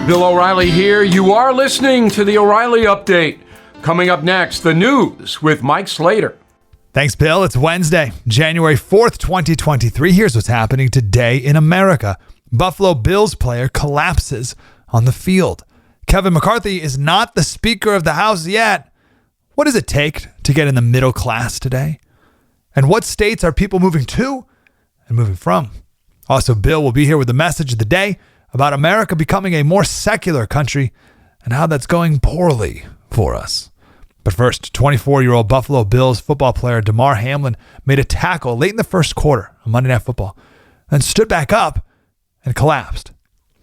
Bill O'Reilly here. You are listening to the O'Reilly Update. Coming up next, the news with Mike Slater. Thanks, Bill. It's Wednesday, January 4th, 2023. Here's what's happening today in America. Buffalo Bills player collapses on the field. Kevin McCarthy is not the Speaker of the House yet. What does it take to get in the middle class today? And what states are people moving to and moving from? Also, Bill will be here with the message of the day about America becoming a more secular country and how that's going poorly for us. But first, 24-year-old Buffalo Bills football player Damar Hamlin made a tackle late in the first quarter of Monday Night Football, then stood back up and collapsed.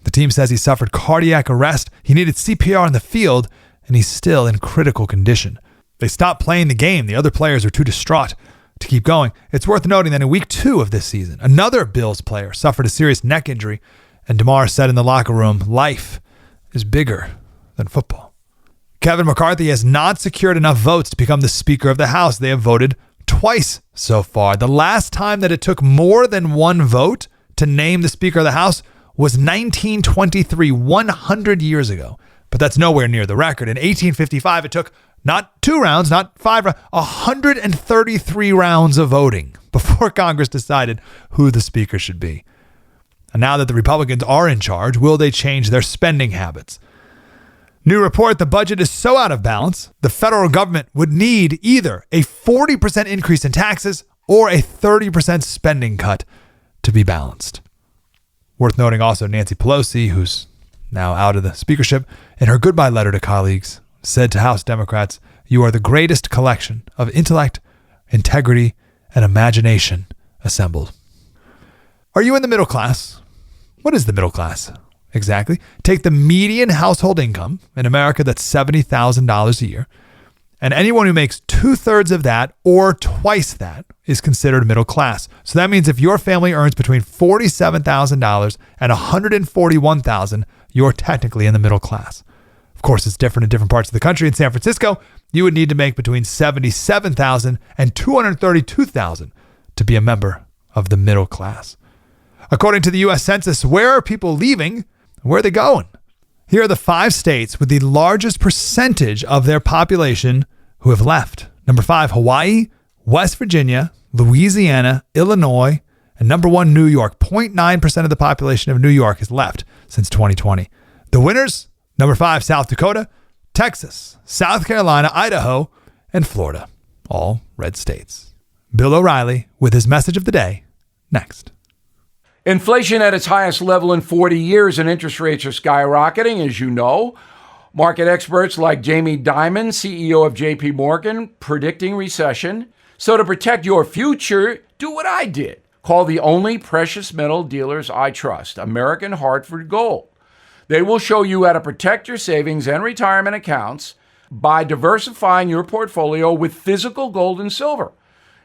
The team says he suffered cardiac arrest, he needed CPR in the field, and he's still in critical condition. They stopped playing the game. The other players are too distraught to keep going. It's worth noting that in week 2 of this season, another Bills player suffered a serious neck injury, and Damar said in the locker room, life is bigger than football. Kevin McCarthy has not secured enough votes to become the Speaker of the House. They have voted twice so far. The last time that it took more than one vote to name the Speaker of the House was 1923, 100 years ago. But that's nowhere near the record. In 1855, it took not 2 rounds, not 5 rounds, 133 rounds of voting before Congress decided who the Speaker should be. And now that the Republicans are in charge, will they change their spending habits? New report, the budget is so out of balance, the federal government would need either a 40% increase in taxes or a 30% spending cut to be balanced. Worth noting also, Nancy Pelosi, who's now out of the speakership, in her goodbye letter to colleagues, said to House Democrats, "You are the greatest collection of intellect, integrity, and imagination assembled." Are you in the middle class? What is the middle class exactly? Take the median household income in America, that's $70,000 a year, and anyone who makes 2/3 of that or twice that is considered middle class. So that means if your family earns between $47,000 and $141,000, you're technically in the middle class. Of course, it's different in different parts of the country. In San Francisco, you would need to make between $77,000 and $232,000 to be a member of the middle class. According to the U.S. Census, where are people leaving? Where are they going? Here are the 5 states with the largest percentage of their population who have left. Number 5, Hawaii, West Virginia, Louisiana, Illinois, and number 1, New York. 0.9% of the population of New York has left since 2020. The winners, number 5, South Dakota, Texas, South Carolina, Idaho, and Florida. All red states. Bill O'Reilly with his message of the day next. Inflation at its highest level in 40 years and interest rates are skyrocketing, as you know. Market experts like Jamie Dimon, CEO of JP Morgan, predicting recession. So to protect your future, do what I did. Call the only precious metal dealers I trust, American Hartford Gold. They will show you how to protect your savings and retirement accounts by diversifying your portfolio with physical gold and silver.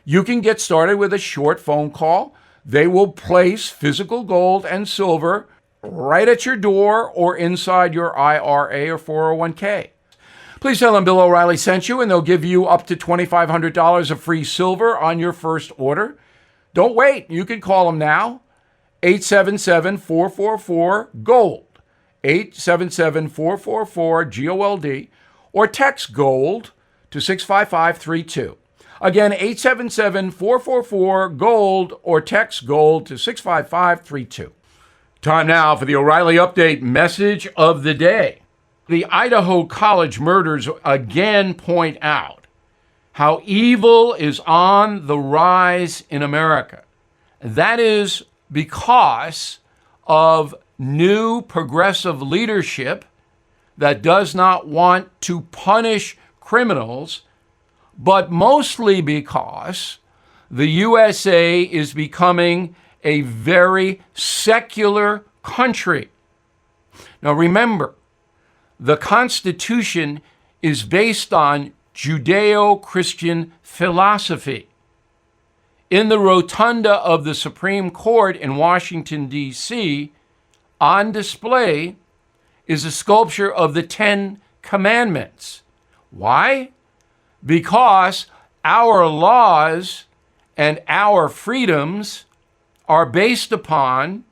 You can get started with a short phone call. They will place physical gold and silver right at your door or inside your IRA or 401k. Please tell them Bill O'Reilly sent you, and they'll give you up to $2,500 of free silver on your first order. Don't wait. You can call them now. 877-444-GOLD. 877-444-GOLD. Or text GOLD to 65532. Again, 877-444-GOLD or text GOLD to 65532. Time now for the O'Reilly Update message of the day. The Idaho college murders again point out how evil is on the rise in America. That is because of new progressive leadership that does not want to punish criminals, but mostly because the USA is becoming a very secular country. Now remember, the Constitution is based on Judeo-Christian philosophy. In the rotunda of the Supreme Court in Washington, D.C., on display is a sculpture of the 10 Commandments. Why? Because our laws and our freedoms are based upon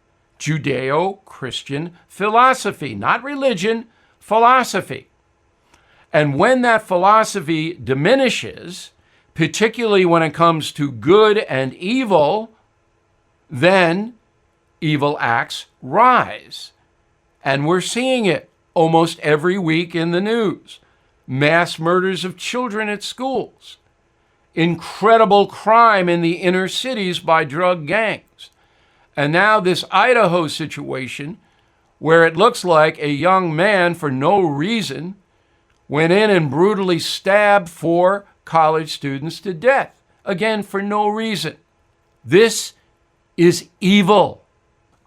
Judeo-Christian philosophy, not religion, philosophy. And when that philosophy diminishes, particularly when it comes to good and evil, then evil acts rise. And we're seeing it almost every week in the news. Mass murders of children at schools. Incredible crime in the inner cities by drug gangs. And now this Idaho situation where it looks like a young man, for no reason, went in and brutally stabbed 4 college students to death. Again, for no reason. This is evil.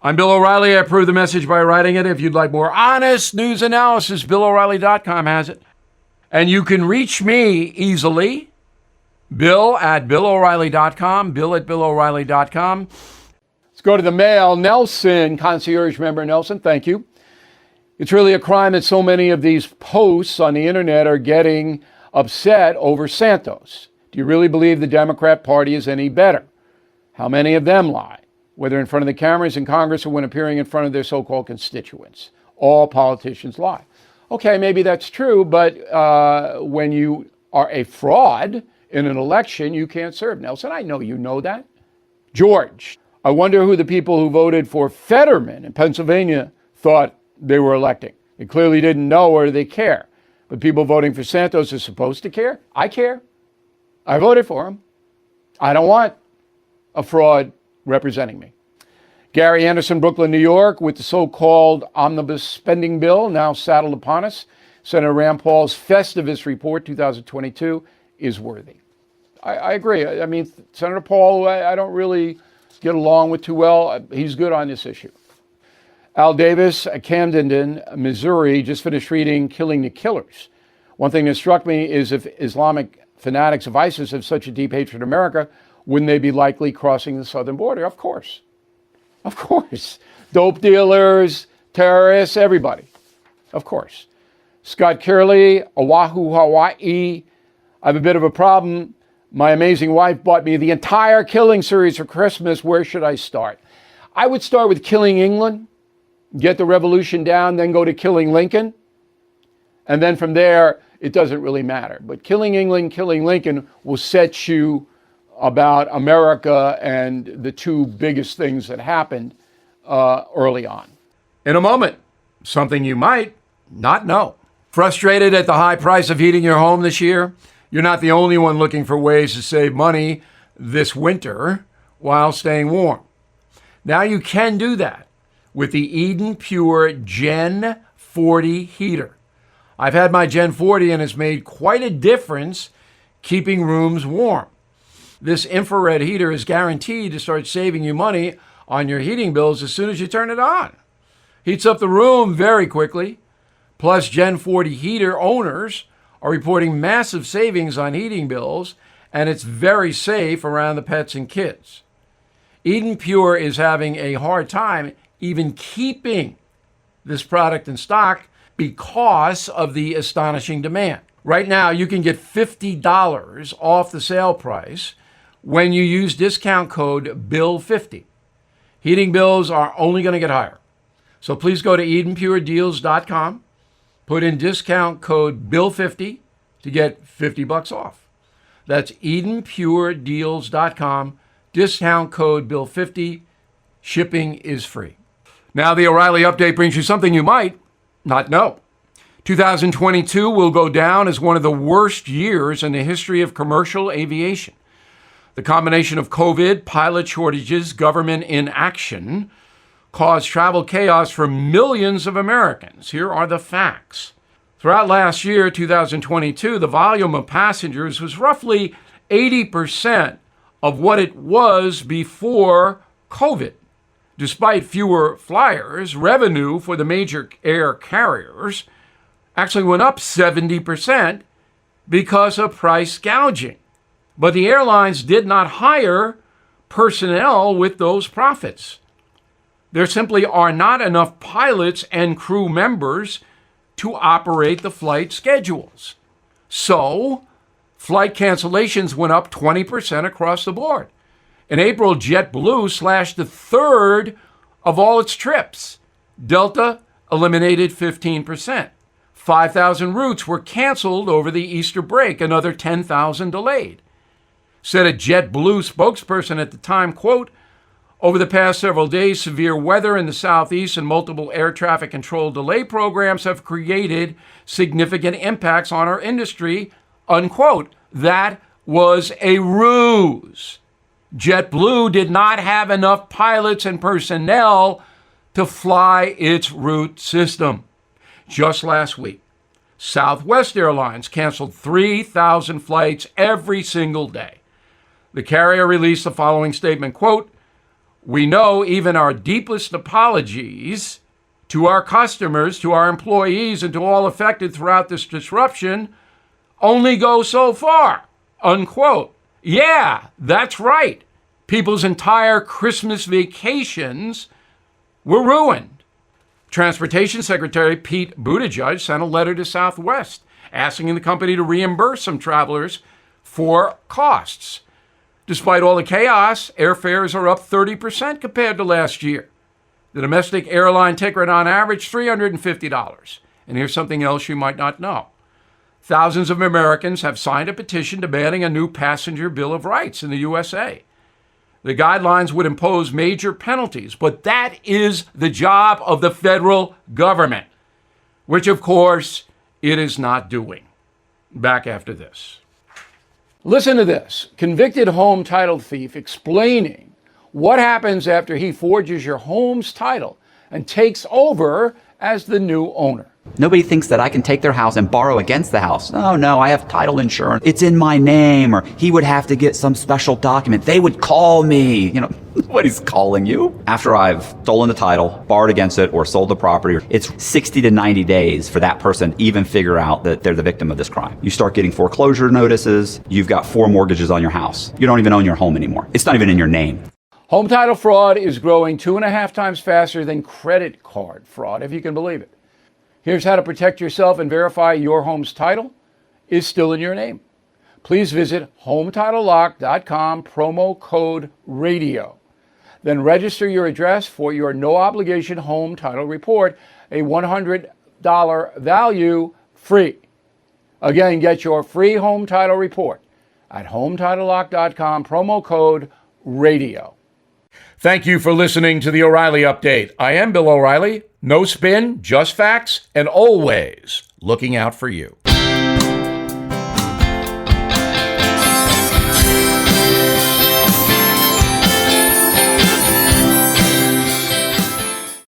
I'm Bill O'Reilly. I approve the message by writing it. If you'd like more honest news analysis, BillO'Reilly.com has it. And you can reach me easily, Bill@BillO'Reilly.com, Bill@BillO'Reilly.com. Let's go to the mail. Nelson, concierge member Nelson, thank you. It's really a crime that so many of these posts on the internet are getting upset over Santos. Do you really believe the Democrat Party is any better? How many of them lie, whether in front of the cameras in Congress or when appearing in front of their so-called constituents? All politicians lie. Okay, maybe that's true, but when you are a fraud in an election, you can't serve. Nelson, I know you know that. George, I wonder who the people who voted for Fetterman in Pennsylvania thought they were electing. They clearly didn't know or they care. But people voting for Santos are supposed to care. I care. I voted for him. I don't want a fraud representing me. Gary Anderson, Brooklyn, New York, with the so-called omnibus spending bill now saddled upon us, Senator Rand Paul's Festivus report 2022 is worthy. I agree. I mean, Senator Paul, I don't really get along with too well. He's good on this issue. Al Davis, Camden, Missouri, just finished reading Killing the Killers. One thing that struck me is if Islamic fanatics of ISIS have such a deep hatred of America, wouldn't they be likely crossing the southern border? Of course. Of course. Dope dealers, terrorists, everybody. Of course. Scott Curley, Oahu, Hawaii. I have a bit of a problem. My amazing wife bought me the entire Killing series for Christmas. Where should I start? I would start with Killing England, get the revolution down, then go to Killing Lincoln. And then from there, it doesn't really matter. But Killing England, Killing Lincoln will set you about America and the 2 biggest things that happened early on. In a moment, something you might not know. Frustrated at the high price of heating your home this year? You're not the only one looking for ways to save money this winter while staying warm. Now you can do that with the Eden Pure Gen 40 heater. I've had my Gen 40 and it's made quite a difference keeping rooms warm. This infrared heater is guaranteed to start saving you money on your heating bills as soon as you turn it on. Heats up the room very quickly. Plus, Gen 40 heater owners are reporting massive savings on heating bills, and it's very safe around the pets and kids. Eden Pure is having a hard time even keeping this product in stock because of the astonishing demand. Right now, you can get $50 off the sale price when you use discount code BILL50. Heating bills are only going to get higher. So please go to EdenPureDeals.com, put in discount code BILL50 to get $50 off. That's EdenPureDeals.com, discount code BILL50. Shipping is free. Now the O'Reilly Update brings you something you might not know. 2022 will go down as one of the worst years in the history of commercial aviation. The combination of COVID, pilot shortages, government inaction caused travel chaos for millions of Americans. Here are the facts. Throughout last year, 2022, the volume of passengers was roughly 80% of what it was before COVID. Despite fewer flyers, revenue for the major air carriers actually went up 70% because of price gouging. But the airlines did not hire personnel with those profits. There simply are not enough pilots and crew members to operate the flight schedules. So, flight cancellations went up 20% across the board. In April, JetBlue slashed a third of all its trips. Delta eliminated 15%. 5,000 routes were canceled over the Easter break, another 10,000 delayed. Said a JetBlue spokesperson at the time, quote, over the past several days, severe weather in the southeast and multiple air traffic control delay programs have created significant impacts on our industry, unquote. That was a ruse. JetBlue did not have enough pilots and personnel to fly its route system. Just last week, Southwest Airlines canceled 3,000 flights every single day. The carrier released the following statement, quote, we know even our deepest apologies to our customers, to our employees, and to all affected throughout this disruption only go so far, unquote. Yeah, that's right. People's entire Christmas vacations were ruined. Transportation Secretary Pete Buttigieg sent a letter to Southwest asking the company to reimburse some travelers for costs. Despite all the chaos, airfares are up 30% compared to last year. The domestic airline ticket on average $350. And here's something else you might not know. Thousands of Americans have signed a petition demanding a new passenger Bill of Rights in the USA. The guidelines would impose major penalties, but that is the job of the federal government, which, of course, it is not doing. Back after this. Listen to this. Convicted home title thief explaining what happens after he forges your home's title and takes over as the new owner. Nobody thinks that I can take their house and borrow against the house. Oh, no, I have title insurance. It's in my name, or he would have to get some special document. They would call me. Nobody's calling you. After I've stolen the title, borrowed against it, or sold the property, it's 60 to 90 days for that person to even figure out that they're the victim of this crime. You start getting foreclosure notices. You've got 4 mortgages on your house. You don't even own your home anymore. It's not even in your name. Home title fraud is growing 2.5 times faster than credit card fraud, if you can believe it. Here's how to protect yourself and verify your home's title is still in your name. Please visit HometitleLock.com, promo code RADIO. Then register your address for your no-obligation home title report, a $100 value free. Again, get your free home title report at HometitleLock.com, promo code RADIO. Thank you for listening to the O'Reilly Update. I am Bill O'Reilly. No spin, just facts, and always looking out for you.